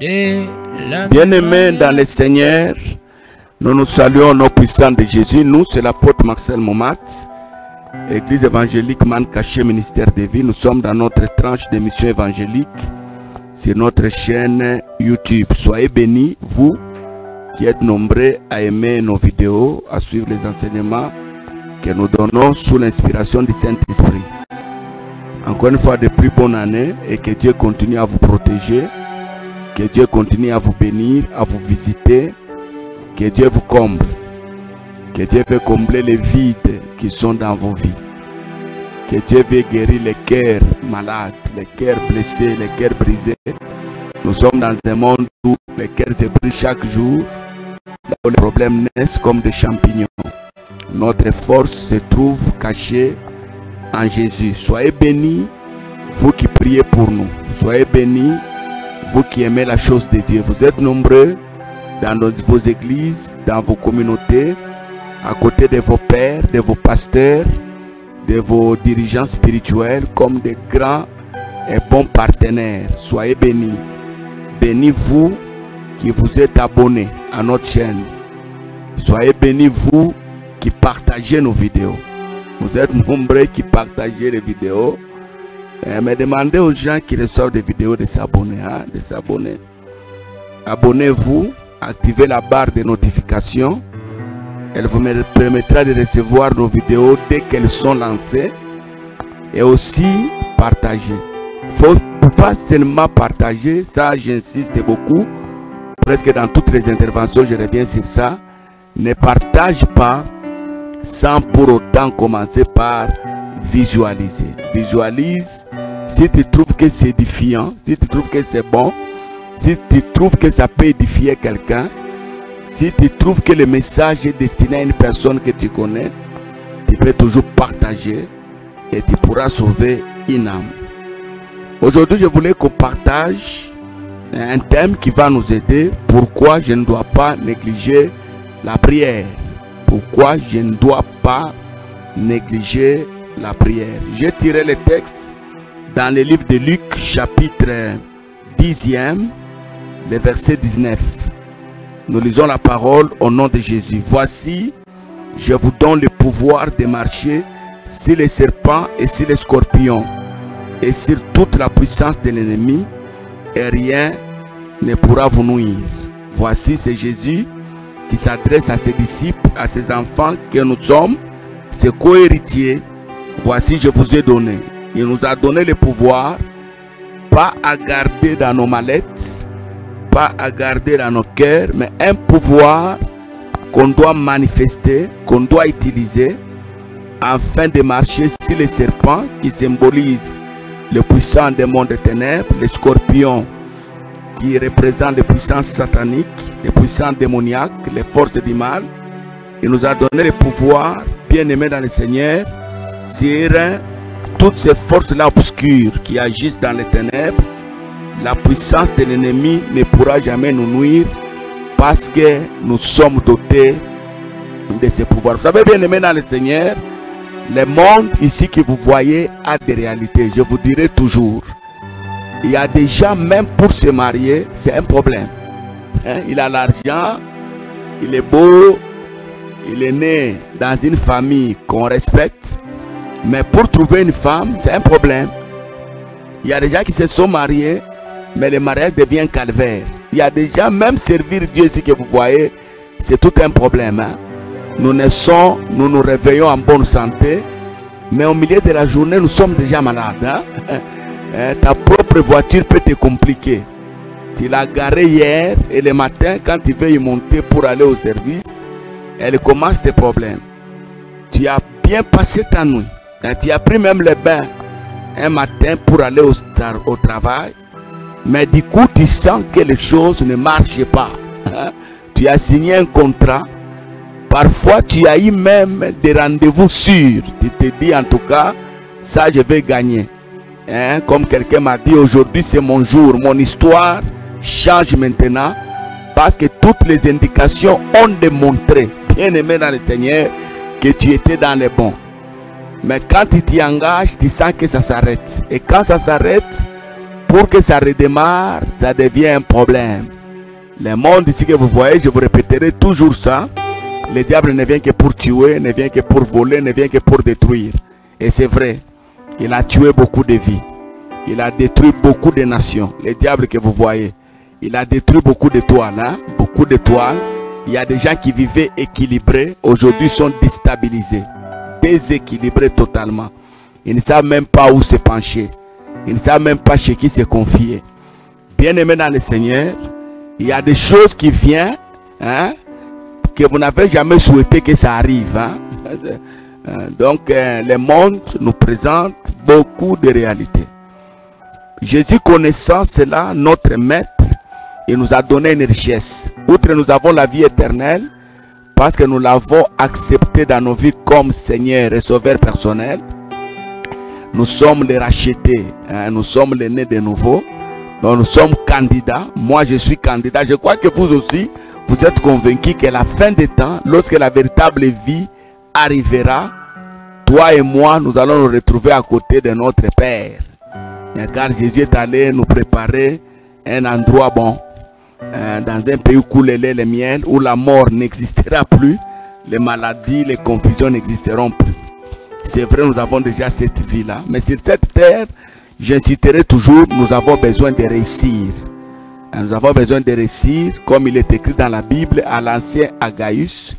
Bien-aimés dans le Seigneur, nous nous saluons au nom puissant de Jésus. Nous, c'est l'apôtre Marcel Momat, Église évangélique Man Caché, ministère de vie. Nous sommes dans notre tranche d'émission évangélique sur notre chaîne YouTube. Soyez bénis, vous qui êtes nombreux à aimer nos vidéos, à suivre les enseignements que nous donnons sous l'inspiration du Saint-Esprit. Encore une fois, de plus bonne année et que Dieu continue à vous protéger, que Dieu continue à vous bénir, à vous visiter, que Dieu vous comble, que Dieu veut combler les vides qui sont dans vos vies, que Dieu veut guérir les cœurs malades, les cœurs blessés, les cœurs brisés. Nous sommes dans un monde où les cœurs se brisent chaque jour, là où les problèmes naissent comme des champignons. Notre force se trouve cachée en Jésus. Soyez bénis, vous qui priez pour nous. Soyez bénis, vous qui aimez la chose de Dieu. Vous êtes nombreux dans vos églises, dans vos communautés, à côté de vos pères, de vos pasteurs, de vos dirigeants spirituels, comme des grands et bons partenaires. Soyez bénis. Bénis vous qui vous êtes abonnés à notre chaîne. Soyez bénis vous qui partagez nos vidéos. Vous êtes nombreux qui partagez les vidéos. Mais demandez aux gens qui reçoivent des vidéos de s'abonner. De s'abonner. Abonnez-vous, activez la barre de notification. Elle vous permettra de recevoir nos vidéos dès qu'elles sont lancées. Et aussi partager. Il ne faut pas seulement partager, ça j'insiste beaucoup. Presque dans toutes les interventions, je reviens sur ça. Ne partage pas sans pour autant commencer par visualiser. Visualise si tu trouves que c'est édifiant, si tu trouves que c'est bon, si tu trouves que ça peut édifier quelqu'un, si tu trouves que le message est destiné à une personne que tu connais, tu peux toujours partager et tu pourras sauver une âme. Aujourd'hui, je voulais qu'on partage un thème qui va nous aider. Pourquoi je ne dois pas négliger la prière? Pourquoi je ne dois pas négliger la prière? J'ai tiré le texte dans le livre de Luc, chapitre 10e, le verset 19. Nous lisons la parole au nom de Jésus. Voici, je vous donne le pouvoir de marcher sur les serpents et sur les scorpions et sur toute la puissance de l'ennemi, et rien ne pourra vous nuire. Voici, c'est Jésus qui s'adresse à ses disciples, à ses enfants que nous sommes, ses co-héritiers. Voici, je vous ai donné. Il nous a donné le pouvoir, pas à garder dans nos mallettes, pas à garder dans nos cœurs, mais un pouvoir qu'on doit manifester, qu'on doit utiliser, afin de marcher sur les serpents qui symbolisent le puissant des mondes des ténèbres, les scorpions qui représentent les puissances sataniques, les puissances démoniaques, les forces du mal. Il nous a donné le pouvoir, bien aimé dans le Seigneur, sur toutes ces forces-là obscures qui agissent dans les ténèbres. La puissance de l'ennemi ne pourra jamais nous nuire parce que nous sommes dotés de ce pouvoir. Vous savez, bien aimé dans le Seigneur, le monde ici que vous voyez a des réalités. Je vous dirai toujours, il y a des gens, même pour se marier, c'est un problème. Il a l'argent, il est beau, il est né dans une famille qu'on respecte. Mais pour trouver une femme, c'est un problème. Il y a des gens qui se sont mariés, mais le mariage devient calvaire. Il y a des gens, même servir Dieu ici que vous voyez, c'est tout un problème. Nous naissons, nous nous réveillons en bonne santé, mais au milieu de la journée, nous sommes déjà malades. Ta propre voiture peut te compliquer. Tu l'as garée hier et le matin, quand tu veux y monter pour aller au service, elle commence tes problèmes. Tu as bien passé ta nuit. Tu as pris même le bain un matin pour aller au travail, mais du coup, tu sens que les choses ne marchent pas. Tu as signé un contrat. Parfois, tu as eu même des rendez-vous sûrs. Tu te dis en tout cas, ça je vais gagner. Comme quelqu'un m'a dit, aujourd'hui c'est mon jour. Mon histoire change maintenant parce que toutes les indications ont démontré, bien aimé dans le Seigneur, que tu étais dans les bons. Mais quand tu t'y engages, tu sens que ça s'arrête. Et quand ça s'arrête, pour que ça redémarre, ça devient un problème. Le monde ici que vous voyez, je vous répéterai toujours ça. Le diable ne vient que pour tuer, ne vient que pour voler, ne vient que pour détruire. Et c'est vrai, il a tué beaucoup de vies. Il a détruit beaucoup de nations. Le diable que vous voyez, il a détruit beaucoup d'étoiles. Hein? Beaucoup d'étoiles. Il y a des gens qui vivaient équilibrés. Aujourd'hui sont déstabilisés. Déséquilibrés totalement. Ils ne savent même pas où se pencher. Ils ne savent même pas chez qui se confier. Bien-aimés dans le Seigneur, il y a des choses qui viennent, hein, que vous n'avez jamais souhaité que ça arrive. Hein. Donc, le monde nous présente beaucoup de réalités. Jésus, connaissant cela, notre maître, il nous a donné une richesse. Outre nous avons la vie éternelle, parce que nous l'avons accepté dans nos vies comme Seigneur et Sauveur personnel. Nous sommes les rachetés, hein, nous sommes les nés de nouveau. Donc nous sommes candidats. Moi je suis candidat. Je crois que vous aussi, vous êtes convaincus qu'à la fin des temps, lorsque la véritable vie arrivera, toi et moi, nous allons nous retrouver à côté de notre Père. Car Jésus est allé nous préparer un endroit bon, dans un pays où coule le lait et le miel, où la mort n'existera plus, les maladies, les confusions n'existeront plus. C'est vrai, nous avons déjà cette vie-là. Mais sur cette terre, j'inciterai toujours, nous avons besoin de réussir. Nous avons besoin de réussir, comme il est écrit dans la Bible, à l'ancien Agaius,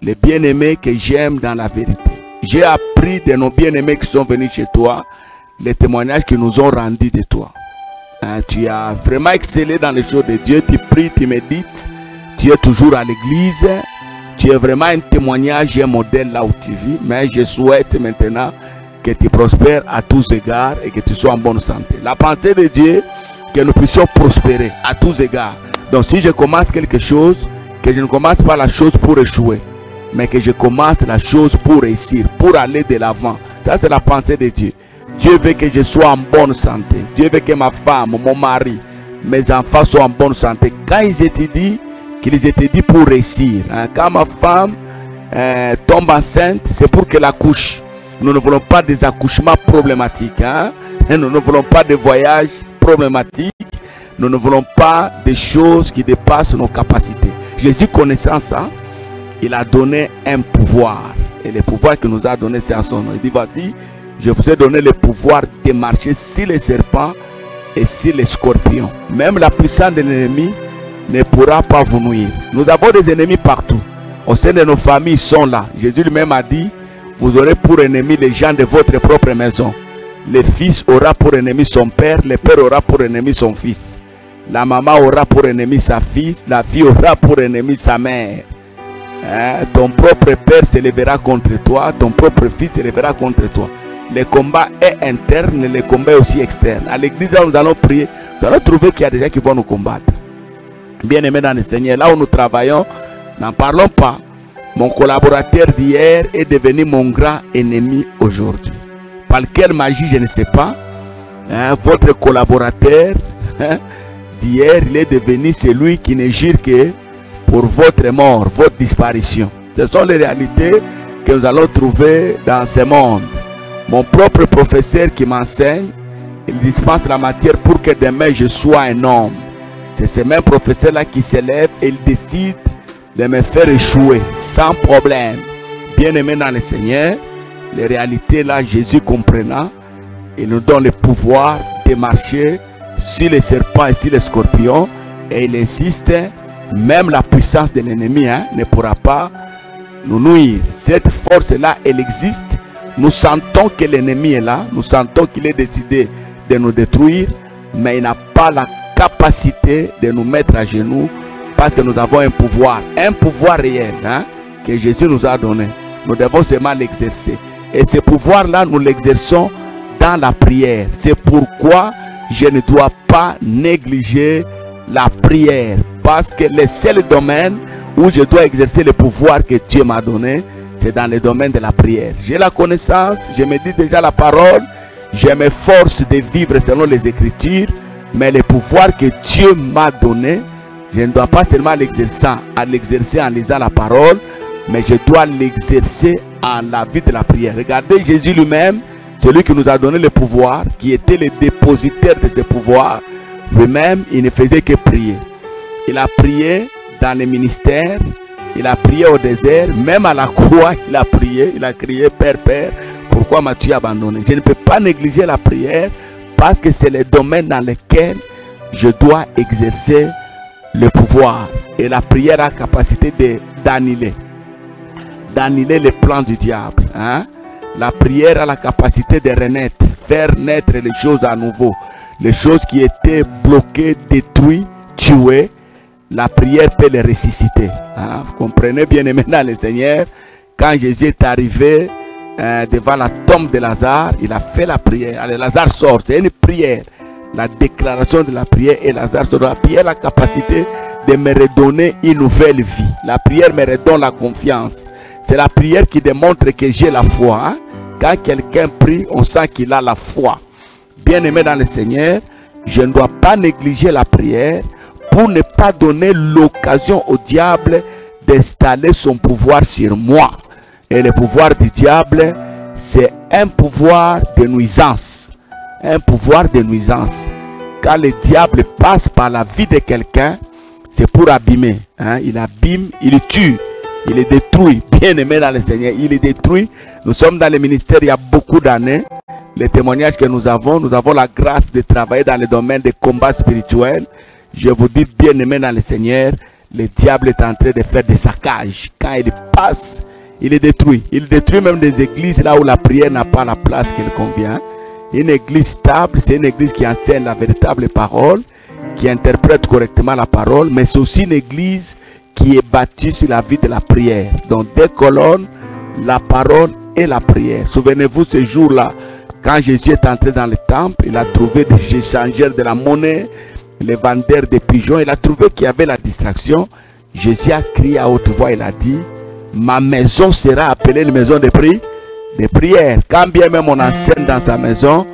les bien-aimés que j'aime dans la vérité. J'ai appris de nos bien-aimés qui sont venus chez toi, les témoignages qu'ils nous ont rendus de toi. Tu as vraiment excellé dans les choses de Dieu, tu pries, tu médites, tu es toujours à l'église, tu es vraiment un témoignage et un modèle là où tu vis. Mais je souhaite maintenant que tu prospères à tous égards et que tu sois en bonne santé. La pensée de Dieu, que nous puissions prospérer à tous égards. Donc si je commence quelque chose, que je ne commence pas la chose pour échouer, mais que je commence la chose pour réussir, pour aller de l'avant. Ça c'est la pensée de Dieu. Dieu veut que je sois en bonne santé. Dieu veut que ma femme, mon mari, mes enfants soient en bonne santé. Quand ils étaient dit, qu'ils étaient dit pour réussir. Hein? Quand ma femme tombe enceinte, c'est pour qu'elle accouche. Nous ne voulons pas des accouchements problématiques. Hein? Nous ne voulons pas de voyages problématiques. Nous ne voulons pas des choses qui dépassent nos capacités. Jésus, connaissant ça, il a donné un pouvoir. Et le pouvoir qu'il nous a donné, c'est à son nom. Il dit, voici, je vous ai donné le pouvoir de marcher sur les serpents et sur les scorpions. Même la puissance de l'ennemi ne pourra pas vous nuire. Nous avons des ennemis partout. Au sein de nos familles, ils sont là. Jésus lui-même a dit, vous aurez pour ennemi les gens de votre propre maison. Le fils aura pour ennemi son père, le père aura pour ennemi son fils. La maman aura pour ennemi sa fille, la fille aura pour ennemi sa mère. Hein? Ton propre père se lèvera contre toi, ton propre fils se lèvera contre toi. Le combat est interne, le combat est aussi externe. À l'église, là, nous allons prier, nous allons trouver qu'il y a des gens qui vont nous combattre. Bien-aimés dans le Seigneur, là où nous travaillons, n'en parlons pas. Mon collaborateur d'hier est devenu mon grand ennemi aujourd'hui. Par quelle magie, je ne sais pas. Hein, votre collaborateur d'hier, il est devenu celui qui ne gire que pour votre mort, votre disparition. Ce sont les réalités que nous allons trouver dans ce monde. Mon propre professeur qui m'enseigne, il dispense la matière pour que demain je sois un homme. C'est ce même professeur-là qui s'élève et il décide de me faire échouer sans problème. Bien-aimé dans le Seigneur, les réalités là, Jésus comprenant, il nous donne le pouvoir de marcher sur les serpents et sur les scorpions. Et il insiste, même la puissance de l'ennemi ne pourra pas nous nuire. Cette force-là, elle existe. Nous sentons que l'ennemi est là, nous sentons qu'il est décidé de nous détruire, mais il n'a pas la capacité de nous mettre à genoux parce que nous avons un pouvoir réel que Jésus nous a donné. Nous devons seulement l'exercer. Et ce pouvoir-là, nous l'exerçons dans la prière. C'est pourquoi je ne dois pas négliger la prière. Parce que le seul domaine où je dois exercer le pouvoir que Dieu m'a donné, c'est dans le domaine de la prière. J'ai la connaissance, je me dis déjà la parole, je m'efforce de vivre selon les Écritures, mais le pouvoir que Dieu m'a donné, je ne dois pas seulement l'exercer en lisant la parole, mais je dois l'exercer en la vie de la prière. Regardez Jésus lui-même, celui qui nous a donné le pouvoir, qui était le dépositaire de ce pouvoir, lui-même, il ne faisait que prier. Il a prié dans les ministères, il a prié au désert, même à la croix, il a prié, il a crié, Père, Père, pourquoi m'as-tu abandonné? Je ne peux pas négliger la prière parce que c'est le domaine dans lequel je dois exercer le pouvoir. Et la prière a la capacité d'annuler les plans du diable. Hein? La prière a la capacité de renaître, faire naître les choses à nouveau. Les choses qui étaient bloquées, détruites, tuées, la prière peut les ressusciter. Hein? Vous comprenez bien aimé dans le Seigneur, quand Jésus est arrivé devant la tombe de Lazare, il a fait la prière. Allez, Lazare sort, c'est une prière. La déclaration de la prière et Lazare sort. La prière a la capacité de me redonner une nouvelle vie. La prière me redonne la confiance. C'est la prière qui démontre que j'ai la foi. Hein? Quand quelqu'un prie, on sent qu'il a la foi. Bien-aimé dans le Seigneur, je ne dois pas négliger la prière pour ne pas donner l'occasion au diable d'installer son pouvoir sur moi. Et le pouvoir du diable, c'est un pouvoir de nuisance. Un pouvoir de nuisance. Quand le diable passe par la vie de quelqu'un, c'est pour abîmer. Hein? Il abîme, il tue, il est détruit. Bien aimé dans le Seigneur, il est détruit. Nous sommes dans le ministère il y a beaucoup d'années. Les témoignages que nous avons la grâce de travailler dans le domaine des combats spirituels. Je vous dis, bien aimé dans le Seigneur, le diable est en train de faire des saccages. Quand il passe, il est détruit. Il détruit même des églises là où la prière n'a pas la place qu'elle convient. Une église stable, c'est une église qui enseigne la véritable parole, qui interprète correctement la parole, mais c'est aussi une église qui est bâtie sur la vie de la prière. Donc deux colonnes, la parole et la prière. Souvenez-vous ce jour-là, quand Jésus est entré dans le temple, il a trouvé des échangeurs de la monnaie, les vendeurs de pigeons, il a trouvé qu'il y avait la distraction. Jésus a crié à haute voix, il a dit, ma maison sera appelée une maison de prière. Quand bien même on enseigne dans sa maison,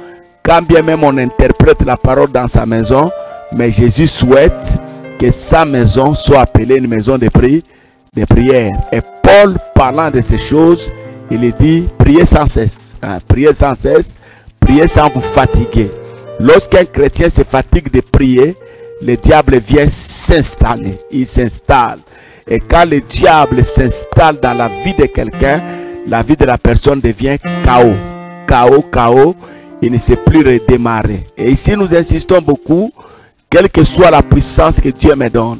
quand bien même on interprète la parole dans sa maison, mais Jésus souhaite que sa maison soit appelée une maison de prière. Et Paul, parlant de ces choses, il dit, priez sans cesse. Hein, priez sans cesse, priez sans vous fatiguer. Lorsqu'un chrétien se fatigue de prier, le diable vient s'installer. Il s'installe. Et quand le diable s'installe dans la vie de quelqu'un, la vie de la personne devient chaos. Chaos. Il ne sait plus redémarrer. Et ici, nous insistons beaucoup, quelle que soit la puissance que Dieu me donne,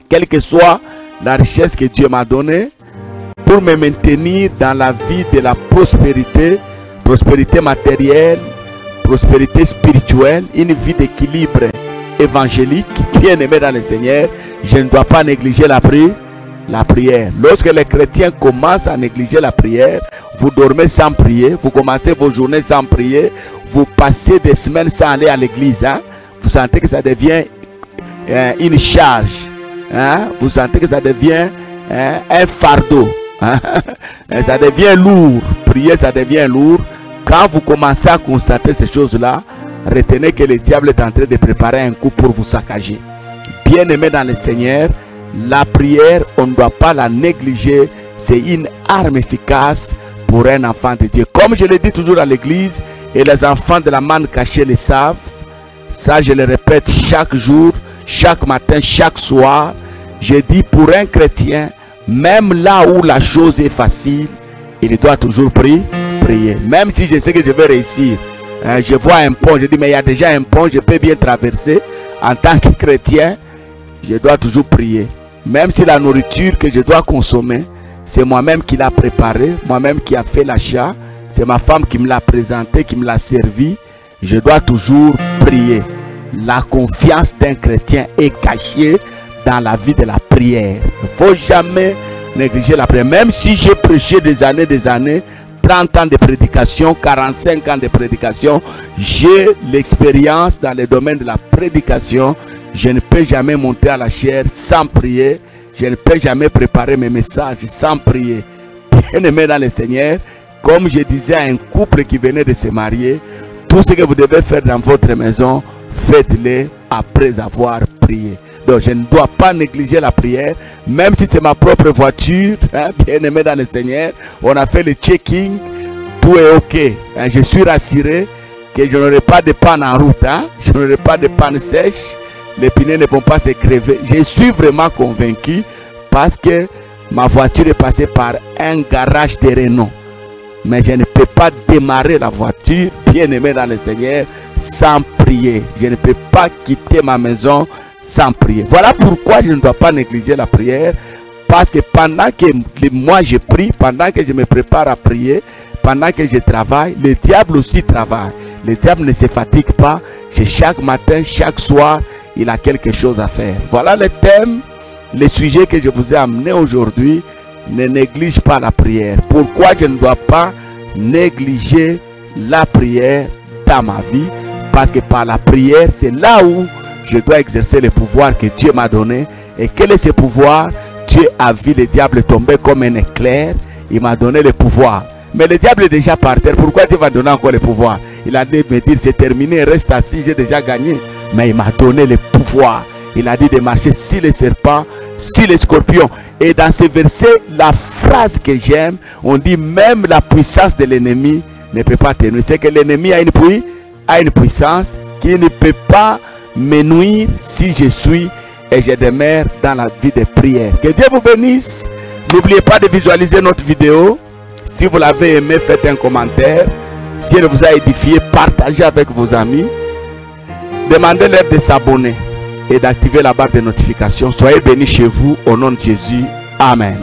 quelle que soit la richesse que Dieu m'a donnée, pour me maintenir dans la vie de la prospérité, prospérité matérielle, prospérité spirituelle, une vie d'équilibre évangélique, bien aimé dans le Seigneur, je ne dois pas négliger la prière. Lorsque les chrétiens commencent à négliger la prière, vous dormez sans prier, vous commencez vos journées sans prier, vous passez des semaines sans aller à l'église. Hein? Vous sentez que ça devient une charge. Hein? Vous sentez que ça devient un fardeau. Hein? Ça devient lourd. Prier, ça devient lourd. Quand vous commencez à constater ces choses-là, retenez que le diable est en train de préparer un coup pour vous saccager. Bien aimé dans le Seigneur, la prière, on ne doit pas la négliger. C'est une arme efficace pour un enfant de Dieu. Comme je le dis toujours à l'église, et les enfants de la manne cachée le savent, ça je le répète chaque jour, chaque matin, chaque soir. Je dis pour un chrétien, même là où la chose est facile, il doit toujours prier. Même si je sais que je vais réussir, je vois un pont, je dis mais il y a déjà un pont, je peux bien traverser. En tant que chrétien, je dois toujours prier. Même si la nourriture que je dois consommer, c'est moi-même qui l'a préparée, moi-même qui a fait l'achat, c'est ma femme qui me l'a présenté, qui me l'a servi, je dois toujours prier. La confiance d'un chrétien est cachée dans la vie de la prière. Il ne faut jamais négliger la prière. Même si j'ai prêché des années, 30 ans de prédication, 45 ans de prédication, j'ai l'expérience dans le domaine de la prédication. Je ne peux jamais monter à la chair sans prier. Je ne peux jamais préparer mes messages sans prier. Bien-aimé dans le Seigneur, comme je disais à un couple qui venait de se marier, tout ce que vous devez faire dans votre maison, faites-le après avoir prié. Donc je ne dois pas négliger la prière, même si c'est ma propre voiture, hein, bien aimé dans le Seigneur. On a fait le checking, tout est ok. Hein, je suis rassuré que je n'aurai pas de panne en route. Hein? Je n'aurai pas de panne sèche. Les pneus ne vont pas se crever. Je suis vraiment convaincu parce que ma voiture est passée par un garage de renom. Mais je ne peux pas démarrer la voiture, bien aimé dans le Seigneur, sans prier. Je ne peux pas quitter ma maison sans prier. Voilà pourquoi je ne dois pas négliger la prière. Parce que pendant que moi je prie, pendant que je me prépare à prier, pendant que je travaille, le diable aussi travaille. Le diable ne se fatigue pas. Chaque matin, chaque soir, il a quelque chose à faire. Voilà le thème, le sujet que je vous ai amené aujourd'hui. Ne néglige pas la prière. Pourquoi je ne dois pas négliger la prière dans ma vie? Parce que par la prière, c'est là où je dois exercer le pouvoir que Dieu m'a donné. Et quel est ce pouvoir? Dieu a vu le diable tomber comme un éclair. Il m'a donné le pouvoir. Mais le diable est déjà par terre. Pourquoi Dieu va donner encore le pouvoir? Il a dit me dire c'est terminé, reste assis, j'ai déjà gagné. Mais il m'a donné le pouvoir. Il a dit de marcher sur les serpents, sur les scorpions. Et dans ce verset, la phrase que j'aime, on dit même la puissance de l'ennemi ne peut pas tenir. C'est que l'ennemi a une puissance qui ne peut pas me nuire si je suis et je demeure dans la vie de prière. Que Dieu vous bénisse. N'oubliez pas de visualiser notre vidéo. Si vous l'avez aimé, faites un commentaire. Si elle vous a édifié, partagez avec vos amis. Demandez-leur de s'abonner et d'activer la barre de notification. Soyez bénis chez vous au nom de Jésus. Amen.